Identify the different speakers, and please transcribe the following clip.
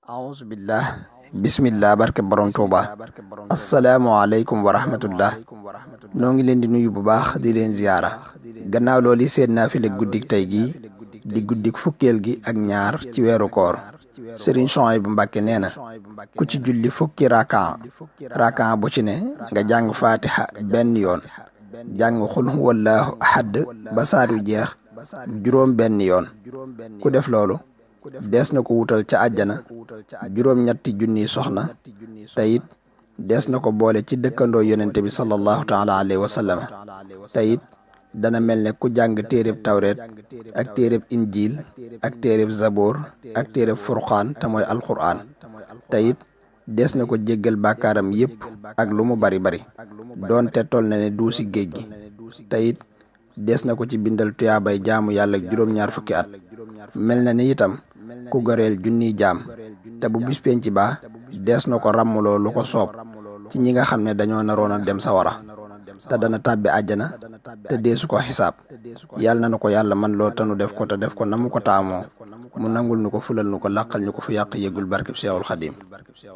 Speaker 1: auzubillah bismillah barke borom Tuuba asalaamualeykum wa rahmatullah noo ngi leen di nuyu bu baax di leen ziyaara gannaaw loolu seen naafile guddik tey gi di guddik fukkeel gi ak ñaar ci weeru koor Sëriñ Suhaybu Mbàkke nee na ku ci julli fukki rakan bu ci ne nga jàng fatiha benn yoon jàng xul huwallahu ahad ba saar wi jeex juróom benn yoon ku def loolu dees na ko wutal ca àjjana juróom ñetti junniy soxna te it dees na ko boole ci dëkkandoo yonente bi sallallahu taala alayhi wa sallam te it dana mel ne ku jàng téereb tawreet ak téereb injil ak téereb zaboor ak téereb furqaan te mooy alquraan te it dees na ko jéggal bàkkaaram yépp ak lu mu bari bari doonte tol na ne duusi géej gi te it dees na ko ci bindal tuyaabay jaamu yàlla juróom-ñaar fukki at mel na ni itam ku goreel junniy jaam te bu bis penc ba dees na ko ràmmuloo lu ko soob ci ñi nga xam ne dañoo naroon a dem sawara te dana tàbbi àjjana te deesu ko xisaab yàlla na ko yàlla man loo tanu def ko te def ko na mu ko taamoo mu nangul nu ko fulal nu ko làqal ñu ko fu yàq yëgul barkeb Seexul Xadiim